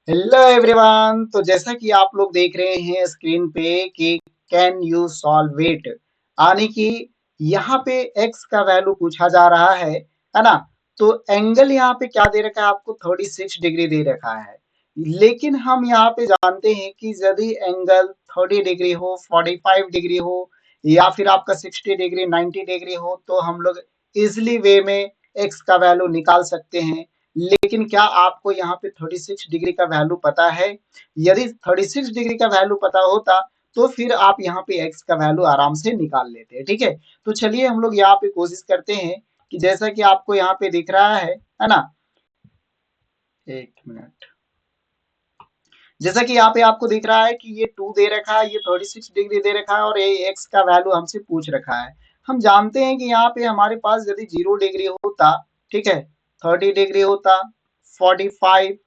Hello everyone. तो जैसा कि आप लोग देख रहे हैं स्क्रीन पे कि कैन यू सॉल्व इट, यानी कि यहाँ पे एक्स का वैल्यू पूछा जा रहा है ना। तो एंगल यहाँ पे क्या दे रखा है आपको, 36 डिग्री दे रखा है। लेकिन हम यहाँ पे जानते हैं कि यदि एंगल 30 डिग्री हो, 45 डिग्री हो, या फिर आपका 60 डिग्री, 90 डिग्री हो, तो हम लोग इजिली वे में एक्स का वैल्यू निकाल सकते हैं। लेकिन क्या आपको यहाँ पे 36 डिग्री का वैल्यू पता है? यदि 36 डिग्री का वैल्यू पता होता तो फिर आप यहाँ पे एक्स का वैल्यू आराम से निकाल लेते। ठीक है, तो चलिए हम लोग यहाँ पे कोशिश करते हैं कि जैसा कि आपको यहाँ पे दिख रहा है ना। एक मिनट। जैसा कि यहाँ पे आपको दिख रहा है कि ये 2 दे रखा है, ये 36 डिग्री दे रखा है और ये एक्स का वैल्यू हमसे पूछ रखा है। हम जानते हैं कि यहाँ पे हमारे पास यदि 0 डिग्री होता, ठीक है, 30 डिग्री होता, 45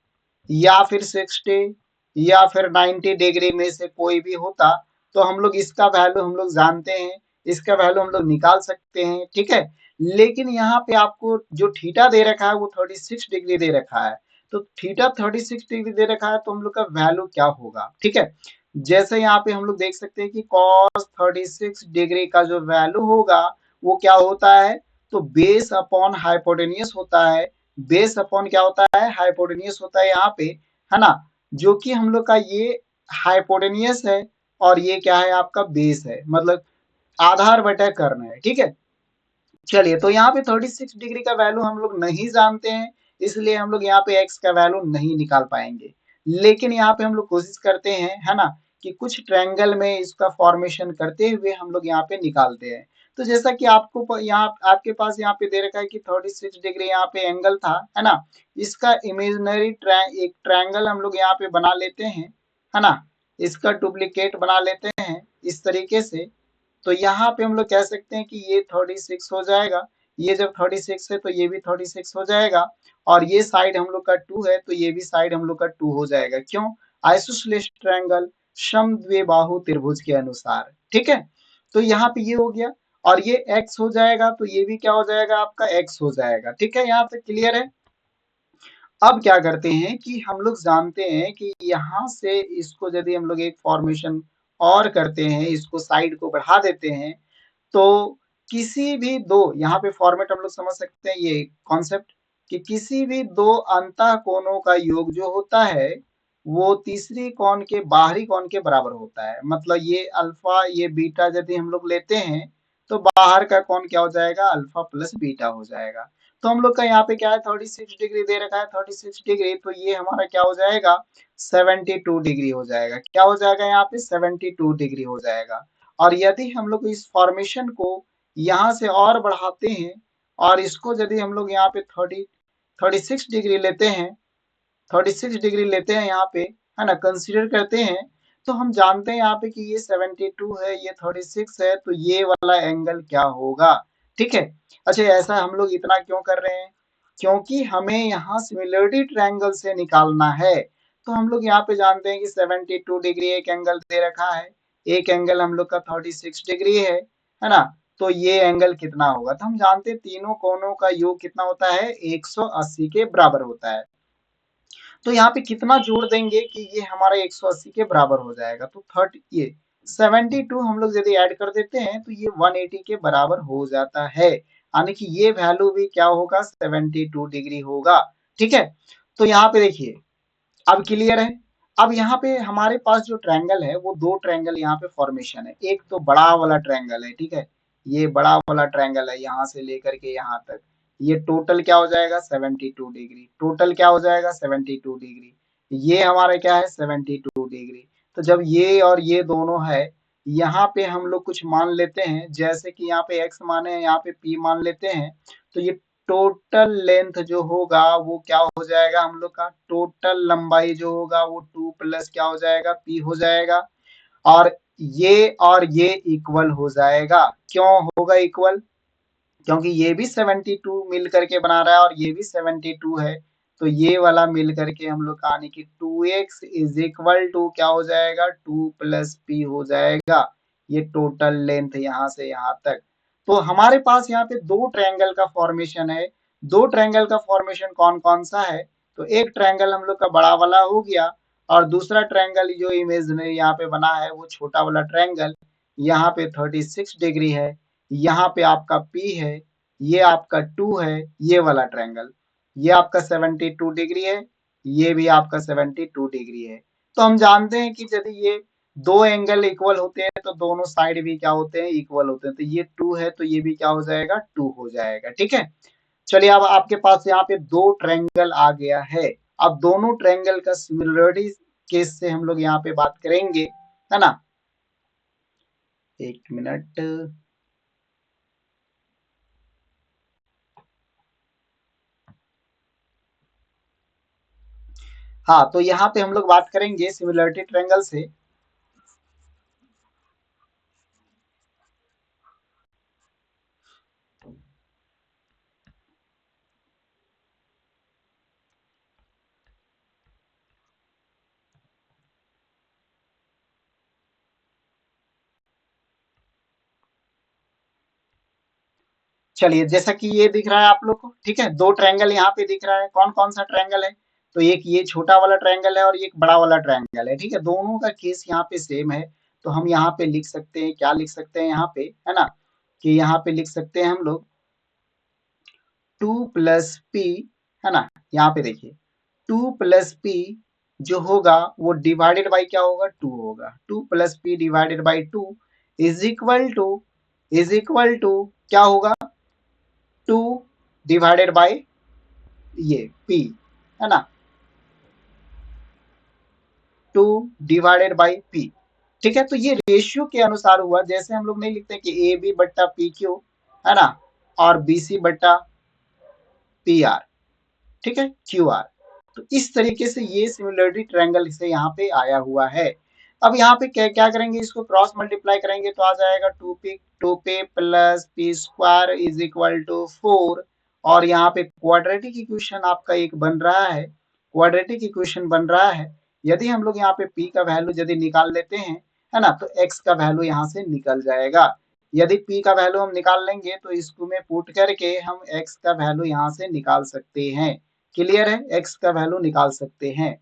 या फिर 60 या फिर 90 डिग्री में से कोई भी होता, तो हम लोग इसका वैल्यू हम लोग जानते हैं, इसका वैल्यू हम लोग निकाल सकते हैं। ठीक है, लेकिन यहाँ पे आपको जो थीटा दे रखा है वो 36 डिग्री दे रखा है। तो थीटा 36 डिग्री दे रखा है तो हम लोग का वैल्यू क्या होगा? ठीक है, जैसे यहाँ पे हम लोग देख सकते हैं कि cos 36 डिग्री का जो वैल्यू होगा वो क्या होता है, तो बेस अपॉन हाइपोटेनियस होता है। बेस अपॉन क्या होता है, हाइपोटेनियस होता है यहाँ पे, है ना। जो कि हम लोग का ये हाइपोटेनियस है और ये क्या है आपका बेस है, मतलब आधार बटा कर्ण है। ठीक है, चलिए तो यहाँ पे 36 डिग्री का वैल्यू हम लोग नहीं जानते हैं, इसलिए हम लोग यहाँ पे एक्स का वैल्यू नहीं निकाल पाएंगे। लेकिन यहाँ पे हम लोग कोशिश करते हैं, है ना, कि कुछ ट्रायंगल में इसका फॉर्मेशन करते हुए हम लोग यहाँ पे निकालते हैं। तो जैसा कि आपको यहाँ आपके पास यहाँ पे दे रखा है कि 36 डिग्री यहाँ पे एंगल था, है ना। इसका इमेजिनरी एक ट्रायंगल हम लोग यहाँ पे बना लेते हैं, है ना। इसका डुप्लीकेट बना लेते हैं इस तरीके से। तो यहाँ पे हम लोग कह सकते हैं कि ये 36 हो जाएगा। ये जब 36 है तो ये भी 36 हो जाएगा। और ये साइड हम लोग का 2 है तो ये भी साइड हम लोग का 2 हो जाएगा। क्यों? आइसोसेलेस ट्रायंगल समद्विबाहु त्रिभुज के अनुसार। ठीक है, तो यहाँ पे ये हो गया। और ये x हो जाएगा तो ये भी क्या हो जाएगा आपका x हो जाएगा। ठीक है, यहाँ तक क्लियर है। अब क्या करते हैं कि हम लोग जानते हैं कि यहाँ से इसको यदि हम लोग एक फॉर्मेशन और करते हैं, इसको साइड को बढ़ा देते हैं, तो किसी भी दो, यहाँ पे फॉर्मेट हम लोग समझ सकते हैं ये कॉन्सेप्ट, कि किसी भी दो अंतः कोणों का योग जो होता है वो तीसरी कोण के बाहरी कोण के बराबर होता है। मतलब ये अल्फा ये बीटा यदि हम लोग लेते हैं तो बाहर का कोण क्या हो जाएगा, अल्फा प्लस बीटा हो जाएगा। तो हम लोग का यहाँ पे क्या है, 36 डिग्री दे रखा है, 36 डिग्री, तो ये हमारा क्या हो जाएगा, 72 डिग्री हो जाएगा। क्या हो जाएगा यहाँ पे, 72 डिग्री हो जाएगा। और यदि हम लोग इस फॉर्मेशन को यहाँ से और बढ़ाते हैं और इसको यदि हम लोग यहाँ पे 36 डिग्री लेते हैं, 36 डिग्री लेते हैं यहाँ पे, है ना, कंसीडर करते हैं, तो हम जानते हैं यहाँ पे कि ये 72 है, ये 36 है, तो ये वाला एंगल क्या होगा। ठीक है, अच्छा ऐसा हम लोग इतना क्यों कर रहे हैं, क्योंकि हमें यहाँ सिमिलरिटी ट्रायंगल से निकालना है। तो हम लोग यहाँ पे जानते हैं कि 72 डिग्री एक एंगल दे रखा है, एक एंगल हम लोग का 36 डिग्री है ना। तो ये एंगल कितना होगा, तो हम जानते हैं तीनों कोणों का योग कितना होता है, 180 के बराबर होता है। तो यहाँ पे कितना जोड़ देंगे कि ये हमारा 180 के बराबर हो जाएगा, तो 30 ये 72 हम लोग यदि ऐड कर देते हैं तो ये 180 के बराबर हो जाता है, यानी कि ये वैल्यू भी क्या होगा, 72 डिग्री होगा। ठीक है, तो यहाँ पे देखिए अब क्लियर है। अब यहाँ पे हमारे पास जो ट्रायंगल है वो दो ट्रायंगल यहाँ पे फॉर्मेशन है। एक तो बड़ा वाला ट्रायंगल है, ठीक है, ये बड़ा वाला ट्रायंगल है यहाँ से लेकर के यहाँ तक। ये टोटल क्या हो जाएगा, 72 डिग्री। टोटल क्या हो जाएगा, 72 डिग्री। ये हमारा क्या है, 72 डिग्री। तो जब ये और ये दोनों है, यहाँ पे हम लोग कुछ मान लेते हैं, जैसे कि यहाँ पे x माने, यहाँ पे p मान लेते हैं। तो ये टोटल लेंथ जो होगा वो क्या हो जाएगा, हम लोग का टोटल लंबाई जो होगा वो 2 प्लस क्या हो जाएगा, p हो जाएगा। और ये इक्वल हो जाएगा। क्यों होगा इक्वल, क्योंकि ये भी 72 मिल करके बना रहा है और ये भी 72 है। तो ये वाला मिल करके हम लोग का, यानी कि 2x इज इक्वल टू क्या हो जाएगा, 2 प्लस p हो जाएगा। ये टोटल लेंथ यहाँ से यहाँ तक। तो हमारे पास यहाँ पे दो ट्रायंगल का फॉर्मेशन है, दो ट्रायंगल का फॉर्मेशन कौन कौन सा है, तो एक ट्रायंगल हम लोग का बड़ा वाला हो गया और दूसरा ट्रायंगल जो इमेजिनरी यहाँ पे बना है वो छोटा वाला ट्रायंगल। यहाँ पे 36 डिग्री है, यहाँ पे आपका P है, ये आपका 2 है, ये वाला ट्रायंगल, ये आपका 72 डिग्री है, ये भी आपका 72 डिग्री है। तो हम जानते हैं कि यदि ये दो एंगल इक्वल होते हैं तो दोनों साइड भी क्या होते हैं, इक्वल होते हैं। तो ये 2 है तो ये भी क्या हो जाएगा, 2 हो जाएगा। ठीक है, चलिए अब आपके पास यहाँ पे दो ट्रायंगल आ गया है। अब दोनों ट्रायंगल का सिमिलरिटी केस से हम लोग यहाँ पे बात करेंगे, है ना। एक मिनट, हाँ तो यहाँ पे हम लोग बात करेंगे सिमिलरिटी ट्रायंगल से। चलिए जैसा कि ये दिख रहा है आप लोग को, ठीक है, दो ट्रायंगल यहाँ पे दिख रहा है। कौन कौन सा ट्रायंगल है, तो एक ये छोटा वाला ट्रायंगल है और एक बड़ा वाला ट्रायंगल है। ठीक है, दोनों का केस यहाँ पे सेम है। तो हम यहाँ पे लिख सकते हैं, क्या लिख सकते हैं यहाँ पे, है ना, कि यहाँ पे लिख सकते हैं हम लोग 2 + p, है ना। यहाँ पे देखिए 2 + p जो होगा वो डिवाइडेड बाई क्या होगा, 2 होगा। 2 + p divided by 2 is equal to क्या होगा, 2 डिवाइडेड बाई ये p, है ना, 2/p। ठीक है, तो ये रेशियो के अनुसार हुआ। जैसे हम लोग नहीं लिखते कि ए बी बट्टा पी क्यू, है ना, और बी सी बट्टा पी आर, ठीक है, क्यू आर। तो इस तरीके से ये सिमिलरिटी ट्रायंगल से यहाँ पे आया हुआ है। अब यहाँ पे क्या क्या करेंगे, इसको क्रॉस मल्टीप्लाई करेंगे तो आ जाएगा 2p plus p square is equal to 4। और यहाँ पे क्वाड्रेटिक इक्वेशन आपका एक बन रहा है, क्वाड्रेटिक इक्वेशन बन रहा है। यदि हम लोग यहाँ पे p का वैल्यू यदि निकाल लेते हैं, है ना, तो x का वैल्यू यहाँ से निकल जाएगा। यदि p का वैल्यू हम निकाल लेंगे तो इसको में पुट करके हम x का वैल्यू यहाँ से निकाल सकते हैं। क्लियर है, x का वैल्यू निकाल सकते हैं।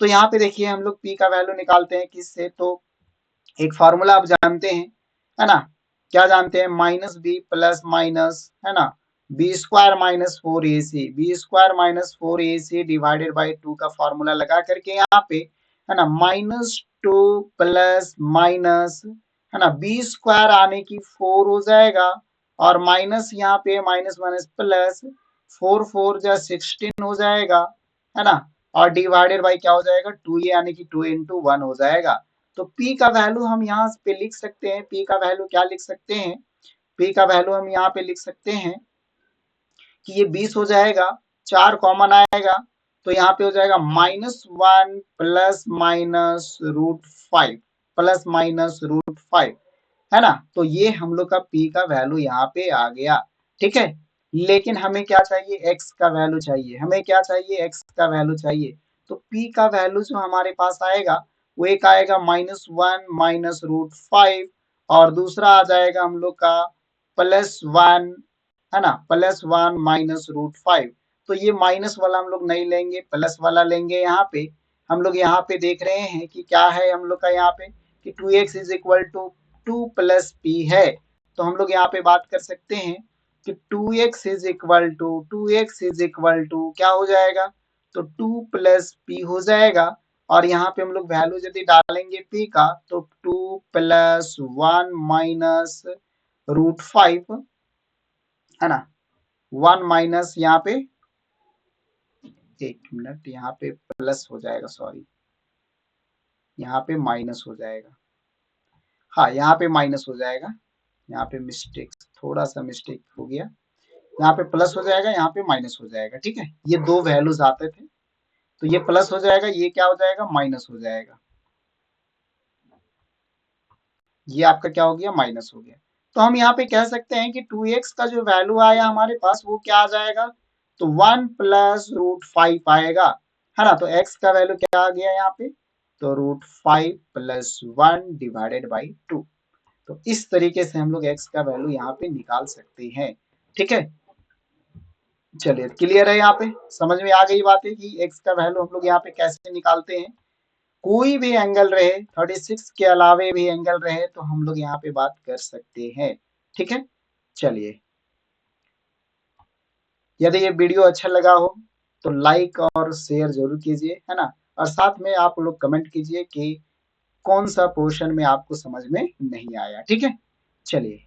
तो यहाँ पे देखिए हम लोग p का वैल्यू निकालते हैं किससे, तो एक फार्मूला आप जानते हैं, है ना, क्या जानते हैं, -b प्लस माइनस, है ना, b² - 4ac डिवाइडेड बाई 2 का फार्मूला लगा करके यहाँ पे, है ना, -2 प्लस माइनस, है ना, b² आने की 4 हो जाएगा और माइनस यहाँ पे माइनस माइनस प्लस 4 4 जा 16 हो जाएगा, है ना, और डिवाइडेड बाई क्या हो जाएगा, 2 यानी कि 2 × 1 हो जाएगा। तो P का वैल्यू हम यहाँ पे लिख सकते हैं। P का वैल्यू क्या लिख सकते हैं, P का वैल्यू हम यहाँ पे लिख सकते हैं कि ये 20 हो जाएगा, 4 कॉमन आएगा तो यहाँ पे हो जाएगा -1 प्लस माइनस √5 प्लस माइनस √5, है ना। तो ये हम लोग का P का वैल्यू यहाँ पे आ गया। ठीक है, लेकिन हमें क्या चाहिए, x का वैल्यू चाहिए। हमें क्या चाहिए, x का वैल्यू चाहिए। तो P का वैल्यू जो हमारे पास आएगा वो एक आएगा -1 माइनस √5 और दूसरा आ जाएगा हम लोग का +1, है ना, +1 माइनस √5। तो ये माइनस वाला हम लोग नहीं लेंगे, प्लस वाला लेंगे। यहाँ पे हम लोग यहाँ पे देख रहे हैं कि क्या है हम लोग का यहाँ पे कि 2x is equal to 2 + p है। तो हम लोग यहाँ पे बात कर सकते हैं कि 2x इज इक्वल टू क्या हो जाएगा, तो 2 + p हो जाएगा। और यहाँ पे हम लोग वैल्यू यदि डालेंगे p का तो 2 + 1 माइनस √5, है ना, 1 माइनस यहाँ पे, एक मिनट, यहाँ पे प्लस हो जाएगा, सॉरी, यहाँ पे माइनस हो जाएगा। हाँ यहाँ पे माइनस हो जाएगा, यहाँ पे मिस्टेक, थोड़ा सा मिस्टेक हो गया। यहाँ पे प्लस हो जाएगा, यहाँ पे माइनस हो जाएगा। ठीक है, ये दो वैल्यूज आते थे तो ये प्लस हो जाएगा, ये क्या हो जाएगा, माइनस हो जाएगा। ये आपका क्या हो गया, माइनस हो गया। तो हम यहाँ पे कह सकते हैं कि 2x का जो वैल्यू आया हमारे पास वो क्या आ जाएगा, तो 1 + √5 आएगा, है ना। तो x का वैल्यू क्या आ गया यहाँ पे, तो √5 + 1 डिवाइडेड बाई 2। तो इस तरीके से हम लोग x का वैल्यू यहाँ पे निकाल सकते हैं। ठीक है, चलिए क्लियर है, यहाँ पे समझ में आ गई बात है कि एक्स का वैल्यू हम लोग यहाँ पे कैसे निकालते हैं। कोई भी एंगल रहे, 36 के अलावे भी एंगल रहे तो हम लोग यहाँ पे बात कर सकते हैं। ठीक है, चलिए, यदि ये वीडियो अच्छा लगा हो तो लाइक और शेयर जरूर कीजिए, है ना। और साथ में आप लोग कमेंट कीजिए कि कौन सा पोर्शन में आपको समझ में नहीं आया। ठीक है, चलिए।